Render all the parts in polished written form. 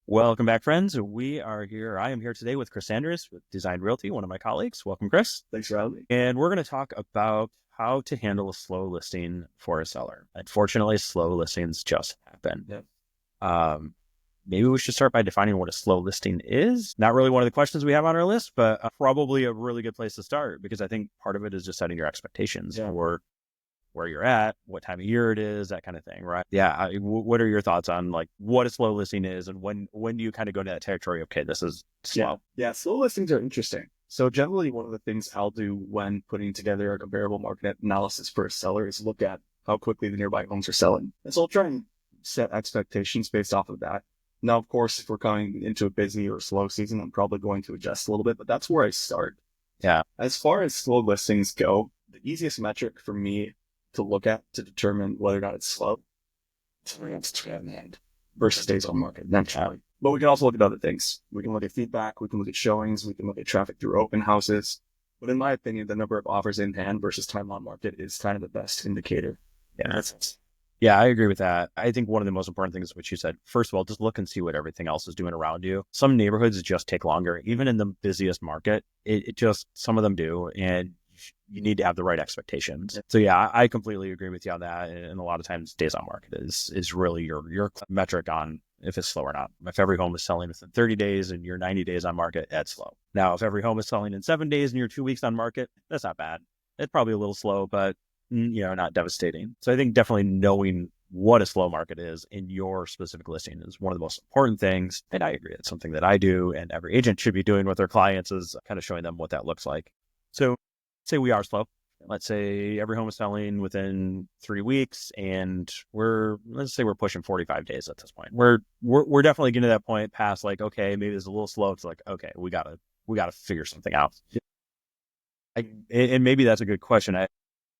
Welcome back, friends. We are here. I am here today with Chris Sanders with Design Realty, one of my colleagues. Welcome, Chris. Thanks for having me. And we're going to talk about how to handle a slow listing for a seller. Unfortunately, slow listings just happen. Yeah. Um, Maybe we should start by defining what a slow listing is. Not really one of the questions we have on our list, but probably a really good place to start because I think part of it is just setting your expectations for where you're at, what time of year it is, that kind of thing, right? Yeah. What are your thoughts on like what a slow listing is and when do you kind of go to that territory? Okay, this is slow. Yeah. Slow listings are interesting. So generally one of the things I'll do when putting together a comparable market analysis for a seller is look at how quickly the nearby homes are selling. And so I'll try and set expectations based off of that. Now, of course, if we're coming into a busy or slow season, I'm probably going to adjust a little bit, but that's where I start. Yeah. As far as slow listings go, the easiest metric for me to look at to determine whether or not it's slow is trend versus days on market, naturally. But we can also look at other things. We can look at feedback, we can look at showings, we can look at traffic through open houses. But in my opinion, the number of offers in hand versus time on market is kind of the best indicator. Yeah. Yeah, I agree with that. I think one of the most important things is what you said. First of all, just look and see what everything else is doing around you. Some neighborhoods just take longer, even in the busiest market. It just, some of them do. And you need to have the right expectations. So yeah, I completely agree with you on that. And a lot of times days on market is really your metric on if it's slow or not. If every home is selling within 30 days and you're 90 days on market, that's slow. Now, if every home is selling in 7 days and you're 2 weeks on market, that's not bad. It's probably a little slow, but not devastating. So I think definitely knowing what a slow market is in your specific listing is one of the most important things. And I agree. It's something that I do and every agent should be doing with their clients is kind of showing them what that looks like. So say we are slow. Let's say every home is selling within 3 weeks and let's say we're pushing 45 days at this point. We're definitely getting to that point past like, okay, maybe it's a little slow. It's like, okay, we gotta figure something out. And maybe that's a good question.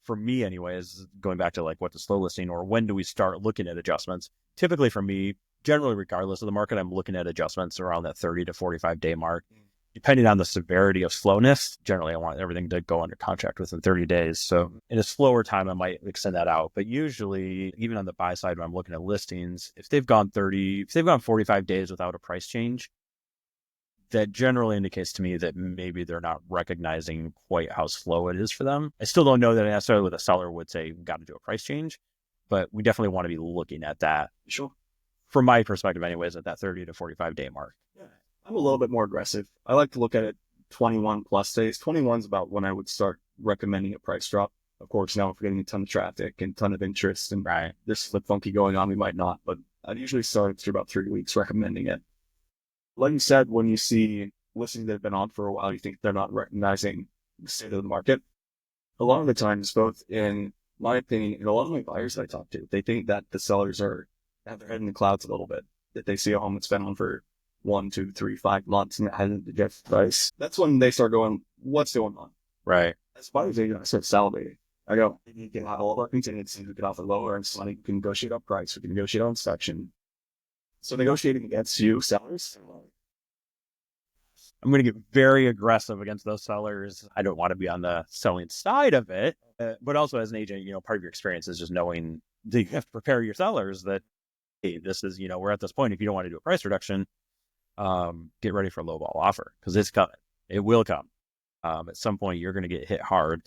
For me anyways, going back to like what's a slow listing or when do we start looking at adjustments? Typically for me, generally regardless of the market, I'm looking at adjustments around that 30 to 45 day mark. Depending on the severity of slowness, generally I want everything to go under contract within 30 days. So in a slower time, I might extend that out. But usually, even on the buy side, when I'm looking at listings, if they've gone 45 days without a price change, that generally indicates to me that maybe they're not recognizing quite how slow it is for them. I still don't know that necessarily what a seller would say, got to do a price change, but we definitely want to be looking at that. Sure. From my perspective anyways, at that 30 to 45 day mark. Yeah. I'm a little bit more aggressive. I like to look at it 21 plus days. 21 is about when I would start recommending a price drop. Of course, now if we're getting a ton of traffic and ton of interest and there's flip funky going on, we might not, but I'd usually start after about 3 weeks recommending it. Like you said, when you see listings that have been on for a while, you think they're not recognizing the state of the market. A lot of the times, both in my opinion and a lot of my buyers that I talk to, they think that the sellers have their head in the clouds a little bit, that they see a home that's been on for 1, 2, 3, 5 months and it hasn't adjusted price. That's when they start going, what's going on? Right. As buyers agent, I start salivating. I go, you can have all of our contingencies, we can offer lower and money, we can negotiate on price, we can negotiate on inspection. So negotiating against you, sellers, I'm going to get very aggressive against those sellers. I don't want to be on the selling side of it, but also as an agent, part of your experience is just knowing that you have to prepare your sellers that, hey, this is, we're at this point. If you don't want to do a price reduction, get ready for a lowball offer because it's coming. It will come. At some point, you're going to get hit hard.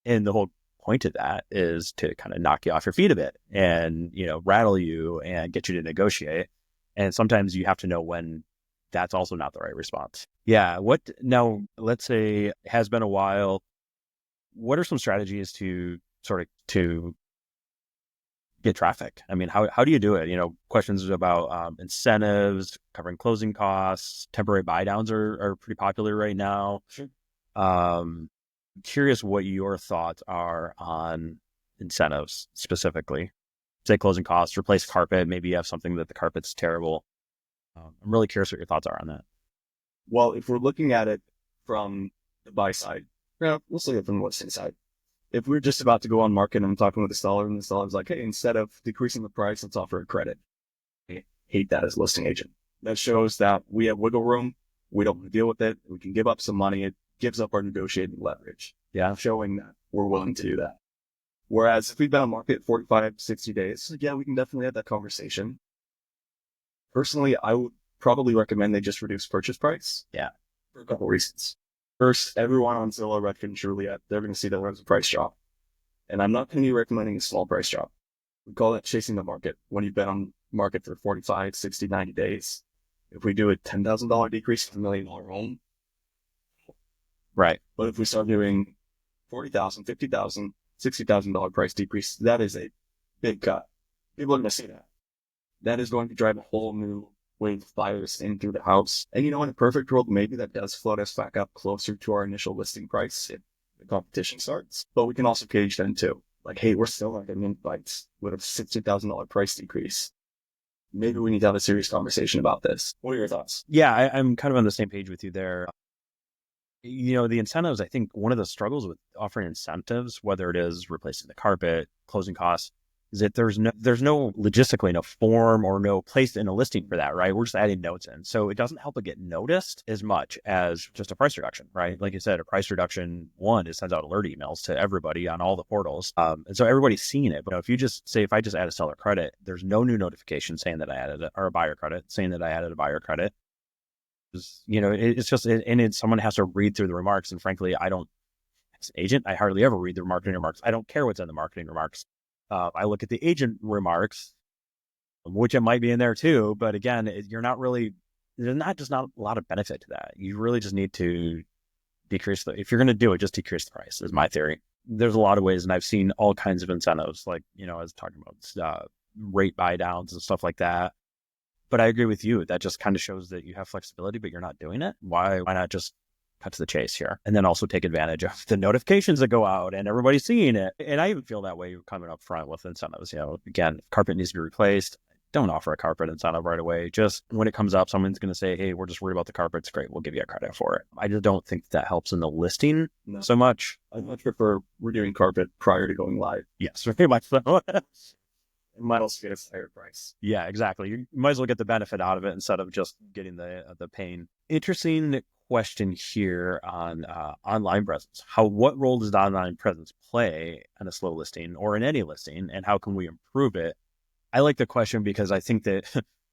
And the whole point of that is to kind of knock you off your feet a bit and, rattle you and get you to negotiate. And sometimes you have to know when that's also not the right response. Yeah. Now, let's say it has been a while. What are some strategies to get traffic? I mean, how do you do it? Questions about incentives, covering closing costs, temporary buy downs are pretty popular right now. Sure. Curious what your thoughts are on incentives specifically. Say closing costs, replace carpet. Maybe you have something that the carpet's terrible. I'm really curious what your thoughts are on that. Well, if we're looking at it from the buy side, let's look at it from the listing side. If we're just about to go on market and I'm talking with the seller and the seller's like, hey, instead of decreasing the price, let's offer a credit. I hate that as a listing agent. That shows that we have wiggle room. We don't want to deal with it. We can give up some money. It gives up our negotiating leverage. Yeah. Showing that we're willing to do that. Whereas if we've been on market 45, 60 days, yeah, we can definitely have that conversation. Personally, I would probably recommend they just reduce purchase price. Yeah. For a couple reasons. First, everyone on Zillow, Redfin, Juliet, they're going to see that there's a price drop. And I'm not going to be recommending a small price drop. We call that chasing the market. When you've been on market for 45, 60, 90 days, if we do a $10,000 decrease in $1 million home, right. But if we start doing $40,000, $50,000, $60,000 price decrease, that is a big cut. People are going to see that. That is going to drive a whole new wave of buyers in through the house. And in a perfect world, maybe that does float us back up closer to our initial listing price if the competition starts. But we can also gauge then too. Like, hey, we're still not getting invites with a $60,000 price decrease. Maybe we need to have a serious conversation about this. What are your thoughts? Yeah, I'm kind of on the same page with you there. The incentives, I think one of the struggles with offering incentives, whether it is replacing the carpet, closing costs, is that there's no logistically no form or no place in a listing for that, right? We're just adding notes in. So it doesn't help it get noticed as much as just a price reduction, right? Like you said, a price reduction, it sends out alert emails to everybody on all the portals. And so everybody's seeing it. But if you just say, if I just add a seller credit, there's no new notification saying that I added or a buyer credit saying that I added a buyer credit. It's just, and someone has to read through the remarks. And frankly, as an agent, I hardly ever read the marketing remarks. I don't care what's in the marketing remarks. I look at the agent remarks, which it might be in there too. But again, there's not a lot of benefit to that. You really just need to decrease if you're going to do it, just decrease the price is my theory. There's a lot of ways, and I've seen all kinds of incentives, like, I was talking about rate buy downs and stuff like that. But I agree with you. That just kind of shows that you have flexibility, but you're not doing it. Why not just cut to the chase here? And then also take advantage of the notifications that go out and everybody's seeing it. And I even feel that way coming up front with incentives. Again, if carpet needs to be replaced, don't offer a carpet incentive right away. Just when it comes up, someone's going to say, hey, we're just worried about the carpets. Great. We'll give you a credit for it. I just don't think that helps in the listing so much. I much prefer redoing carpet prior to going live. Yes, very much so. It might also get a higher price. Yeah, exactly. You might as well get the benefit out of it instead of just getting the pain. Interesting question here on online presence. What role does the online presence play on a slow listing or in any listing, and how can we improve it? I like the question because I think that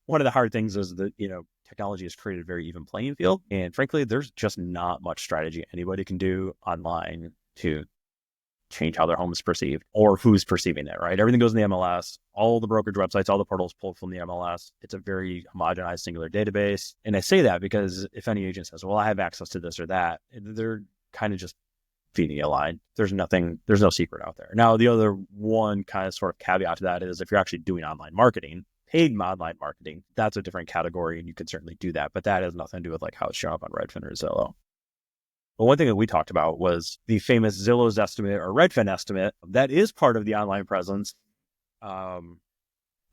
one of the hard things is that, technology has created a very even playing field. And frankly, there's just not much strategy anybody can do online to change how their home is perceived or who's perceiving it, right? Everything goes in the MLS, all the brokerage websites, all the portals pull from the MLS. It's a very homogenized singular database. And I say that because if any agent says, well, I have access to this or that, they're kind of just feeding you a line. There's no secret out there. Now, the other one kind of sort of caveat to that is if you're actually doing online marketing, paid online marketing, that's a different category and you can certainly do that. But that has nothing to do with like how it's showing up on Redfin or Zillow. But one thing that we talked about was the famous Zillow's estimate or Redfin estimate that is part of the online presence. Talk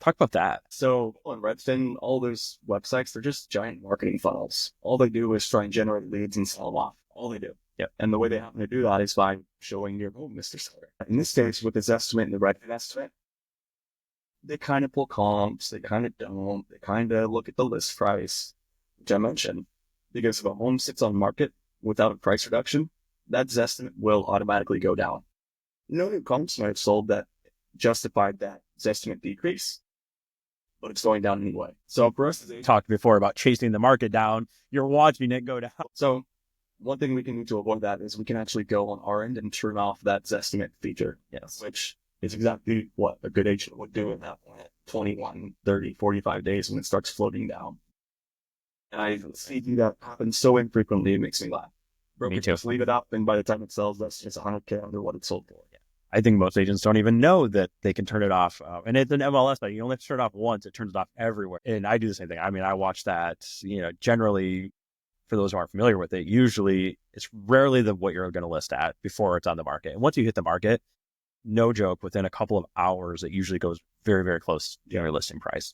about that. So on Redfin, all those websites, they're just giant marketing funnels. All they do is try and generate leads and sell them off. All they do. Yeah. And the way they happen to do that is by showing your home, Mr. Seller. In this case, with this estimate and the Redfin estimate, they kind of pull comps, they kind of don't, they kind of look at the list price, which I mentioned. Because if a home sits on market without a price reduction, that estimate will automatically go down. No new comps might have sold that justified that estimate decrease, but it's going down anyway. So for us, as talked before about chasing the market down, you're watching it go down. So one thing we can do to avoid that is we can actually go on our end and turn off that estimate feature. Yes. Which is exactly what a good agent would do at that point, 21, 30, 45 days when it starts floating down. And I see that happen so infrequently, it makes me laugh. Me too. Just leave it up, and by the time it sells, that's just $100K under what it sold for. Yeah. I think most agents don't even know that they can turn it off. And it's an MLS, but you only have to turn it off once. It turns it off everywhere. And I do the same thing. I mean, I watch that, generally, for those who aren't familiar with it, usually it's rarely what you're going to list at before it's on the market. And once you hit the market, no joke, within a couple of hours, it usually goes very, very close to your listing price.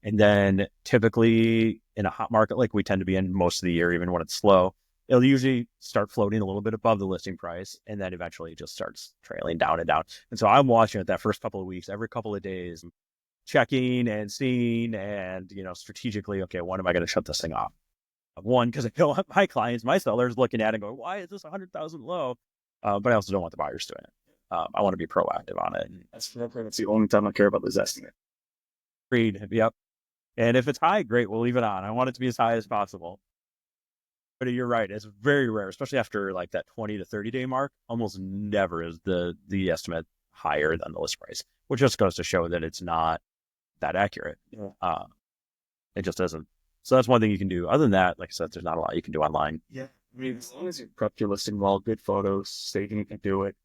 And then typically in a hot market like we tend to be in most of the year, even when it's slow, it'll usually start floating a little bit above the listing price. And then eventually it just starts trailing down and down. And so I'm watching it that first couple of weeks, every couple of days, checking and seeing and, strategically, okay, when am I going to shut this thing off? One, because I know my clients, my sellers looking at it and going, why is this 100,000 low? But I also don't want the buyers doing it. I want to be proactive on it. That's the only time I care about this estimate. Agreed. Yep. And if it's high, great, we'll leave it on. I want it to be as high as possible. But you're right, it's very rare, especially after like that 20 to 30-day mark. Almost never is the estimate higher than the list price, which just goes to show that it's not that accurate. Yeah. It just doesn't. So that's one thing you can do. Other than that, like I said, there's not a lot you can do online. Yeah. I mean, as long as you prep your listing well, good photos, staging you can do it,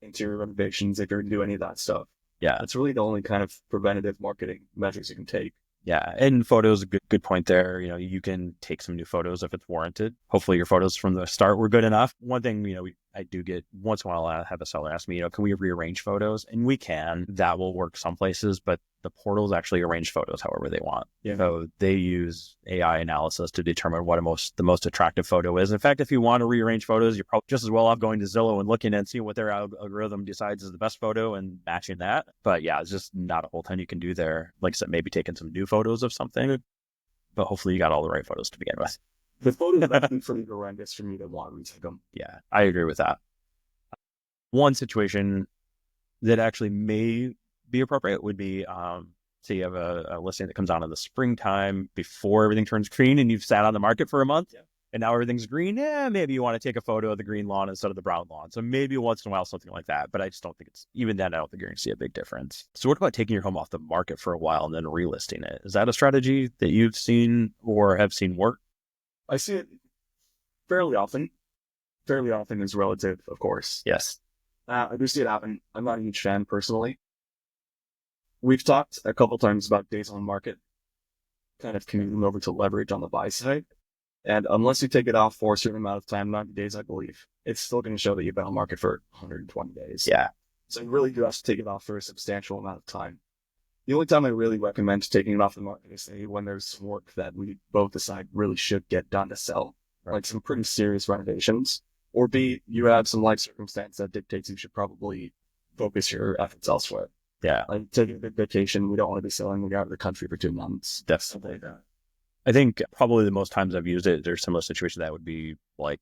interior renovations, if you're going to do any of that stuff. Yeah. That's really the only kind of preventative marketing measures you can take. Yeah, and photos, a good point there. You can take some new photos if it's warranted. Hopefully your photos from the start were good enough. One thing, I do get once in a while, I have a seller ask me, can we rearrange photos? And we can. That will work some places, but the portals actually arrange photos however they want. Yeah. So they use AI analysis to determine what the most attractive photo is. In fact, if you want to rearrange photos, you're probably just as well off going to Zillow and looking and seeing what their algorithm decides is the best photo and matching that. But yeah, it's just not a whole ton you can do there. Like I said, maybe taking some new photos of something, but hopefully you got all the right photos to begin with. The photos have been pretty horrendous for me to want to retake them. Yeah, I agree with that. One situation that actually may be appropriate would be, say you have a listing that comes on in the springtime before everything turns green and you've sat on the market for a month. Yeah. And now everything's green. Maybe you want to take a photo of the green lawn instead of the brown lawn. So maybe once in a while, something like that. But I just don't think even then, I don't think you're going to see a big difference. So what about taking your home off the market for a while and then relisting it? Is that a strategy that you've seen or have seen work? I see it fairly often. Fairly often is relative, of course. Yes. I do see it happen. I'm not a huge fan personally. We've talked a couple times about days on market, kind of coming over to leverage on the buy side. And unless you take it off for a certain amount of time, 90 days, I believe, it's still going to show that you've been on market for 120 days. Yeah. So you really do have to take it off for a substantial amount of time. The only time I really recommend taking it off the market is when there's some work that we both decide really should get done to sell, like some pretty serious renovations. Or B, you have some life circumstance that dictates you should probably focus your efforts elsewhere. Yeah. Like taking a big vacation, we don't want to be selling. We got out of the country for 2 months. Definitely. I think probably the most times I've used it, there's similar situation that would be like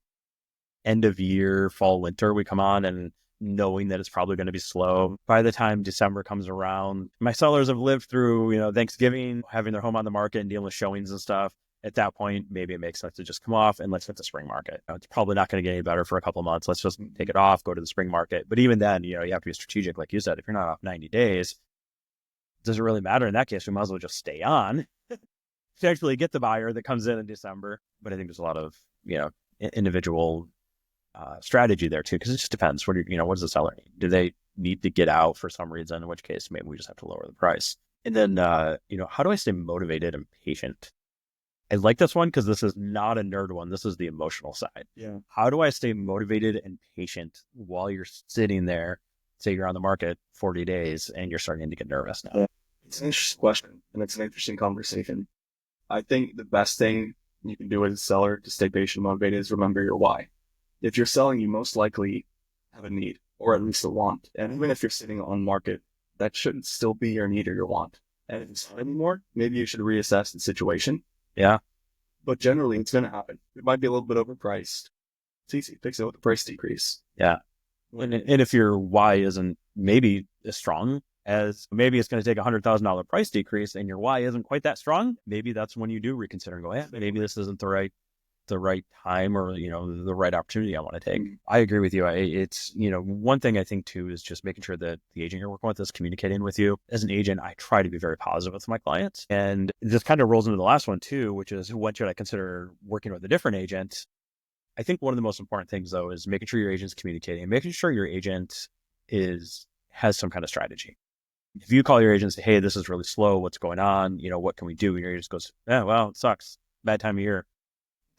end of year, fall, winter, we come on and knowing that it's probably going to be slow. By the time December comes around, my sellers have lived through, Thanksgiving, having their home on the market and dealing with showings and stuff. At that point, maybe it makes sense to just come off and let's hit the spring market. It's probably not going to get any better for a couple of months. Let's just take it off, go to the spring market. But even then, you have to be strategic. Like you said, if you're not off 90 days, does it really matter? In that case, we might as well just stay on to actually get the buyer that comes in December. But I think there's a lot of, individual strategy there too, because it just depends. What does the seller need? Do they need to get out for some reason? In which case, maybe we just have to lower the price. And then, how do I stay motivated and patient? I like this one because this is not a nerd one. This is the emotional side. Yeah. How do I stay motivated and patient while you're sitting there? Say you're on the market 40 days and you're starting to get nervous now. Yeah. It's an interesting question and it's an interesting conversation. I think the best thing you can do as a seller to stay patient and motivated is remember your why. If you're selling, you most likely have a need or at least a want. And even if you're sitting on market, that shouldn't still be your need or your want. And if it's not anymore, maybe you should reassess the situation. Yeah. But generally, it's going to happen. It might be a little bit overpriced. It's easy. Fix it with the price decrease. Yeah. And if your why isn't maybe as strong as maybe it's going to take $100,000 price decrease and your why isn't quite that strong, maybe that's when you do reconsider and go, yeah, maybe this isn't the right time or, the right opportunity I want to take. I agree with you. It's, one thing I think too is just making sure that the agent you're working with is communicating with you. As an agent, I try to be very positive with my clients. And this kind of rolls into the last one too, which is when should I consider working with a different agent? I think one of the most important things though is making sure your agent's communicating, making sure your agent has some kind of strategy. If you call your agent and say, hey, this is really slow, what's going on? What can we do? And your agent goes, yeah, well, it sucks. Bad time of year.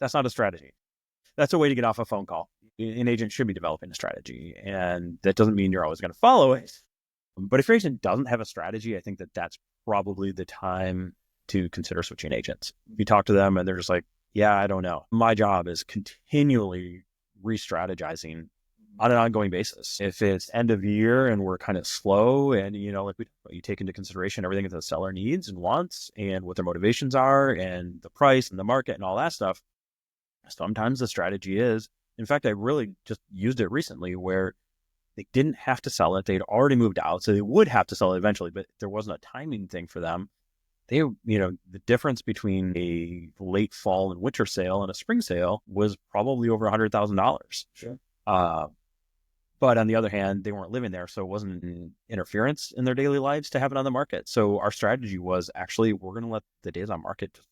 That's not a strategy. That's a way to get off a phone call. An agent should be developing a strategy. And that doesn't mean you're always going to follow it. But if your agent doesn't have a strategy, I think that that's probably the time to consider switching agents. If you talk to them and they're just like, yeah, I don't know. My job is continually re-strategizing on an ongoing basis. If it's end of year and we're kind of slow and, like you take into consideration everything that the seller needs and wants and what their motivations are and the price and the market and all that stuff, sometimes the strategy is, in fact, I really just used it recently where they didn't have to sell it. They'd already moved out, so they would have to sell it eventually, but there wasn't a timing thing for them. the difference between a late fall and winter sale and a spring sale was probably over $100,000. Sure. But on the other hand, they weren't living there, so it wasn't an interference in their daily lives to have it on the market. So our strategy was actually, we're going to let the days on market just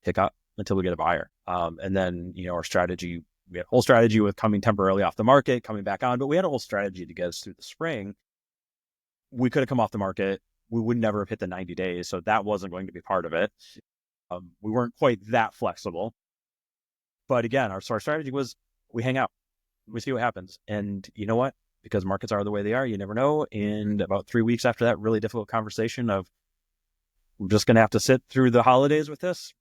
pick up until we get a buyer. And then, our strategy, we had a whole strategy with coming temporarily off the market, coming back on, but we had a whole strategy to get us through the spring. We could have come off the market. We would never have hit the 90 days. So that wasn't going to be part of it. We weren't quite that flexible. But again, our strategy was we hang out. We see what happens. And you know what? Because markets are the way they are, you never know. And about 3 weeks after that really difficult conversation of, we're just going to have to sit through the holidays with this,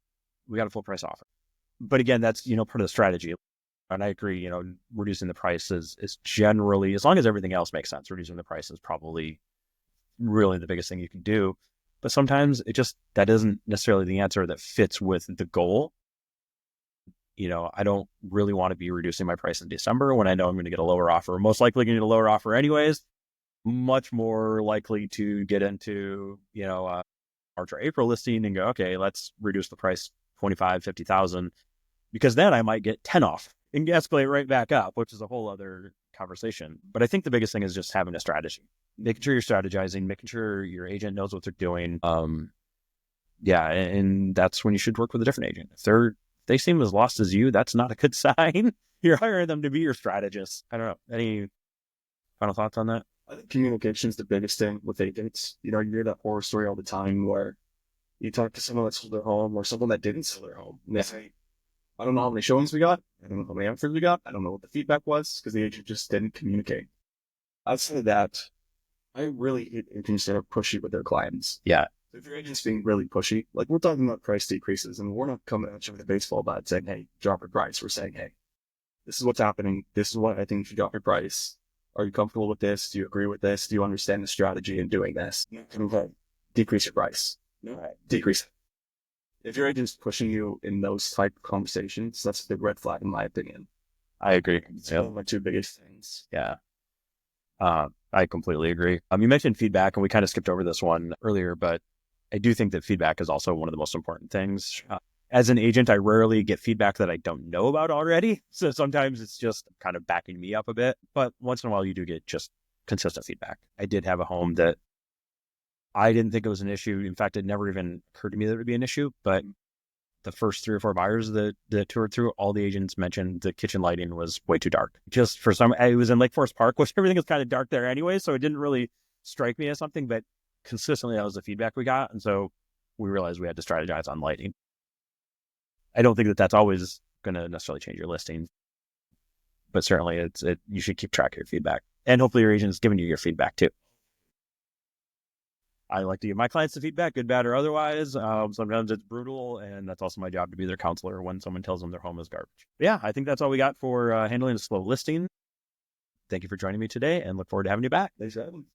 we got a full price offer. But again, that's, part of the strategy. And I agree, reducing the price is generally, as long as everything else makes sense, reducing the price is probably really the biggest thing you can do. But sometimes that isn't necessarily the answer that fits with the goal. I don't really want to be reducing my price in December when I know I'm going to get a lower offer. Most likely going to get a lower offer anyways. Much more likely to get into, March or April listing and go, okay, let's reduce the price 25, 50,000, because then I might get 10 off and escalate right back up, which is a whole other conversation. But I think the biggest thing is just having a strategy, making sure you're strategizing, making sure your agent knows what they're doing. And that's when you should work with a different agent. If they seem as lost as you, that's not a good sign. You're hiring them to be your strategist. I don't know. Any final thoughts on that? I think communication is the biggest thing with agents. You hear that horror story all the time where you talk to someone that sold their home or someone that didn't sell their home. And they say, I don't know how many showings we got. I don't know how many offers we got. I don't know what the feedback was because the agent just didn't communicate. Outside of that, I really hate agents that are pushy with their clients. Yeah. If your agent's being really pushy, like we're talking about price decreases, and we're not coming at you with a baseball bat saying, hey, drop your price. We're saying, hey, this is what's happening. This is what I think you should drop your price. Are you comfortable with this? Do you agree with this? Do you understand the strategy in doing this? Decrease your price. Decrease it. If your agent's pushing you in those type of conversations, that's a big red flag in my opinion. I agree. It's one of my two biggest things. Yeah. I completely agree. You mentioned feedback, and we kind of skipped over this one earlier, but I do think that feedback is also one of the most important things. As an agent, I rarely get feedback that I don't know about already. So sometimes it's just kind of backing me up a bit. But once in a while, you do get just consistent feedback. I did have a home that I didn't think it was an issue. In fact, it never even occurred to me that it would be an issue. But the first 3 or 4 buyers that toured through, all the agents mentioned the kitchen lighting was way too dark. Just for it was in Lake Forest Park, which everything is kind of dark there anyway. So it didn't really strike me as something, but consistently that was the feedback we got. And so we realized we had to strategize on lighting. I don't think that that's always going to necessarily change your listing, but certainly you should keep track of your feedback, and hopefully your agent is giving you your feedback too. I like to give my clients the feedback, good, bad, or otherwise. Sometimes it's brutal, and that's also my job to be their counselor when someone tells them their home is garbage. But yeah, I think that's all we got for handling a slow listing. Thank you for joining me today, and look forward to having you back. Thanks for having me.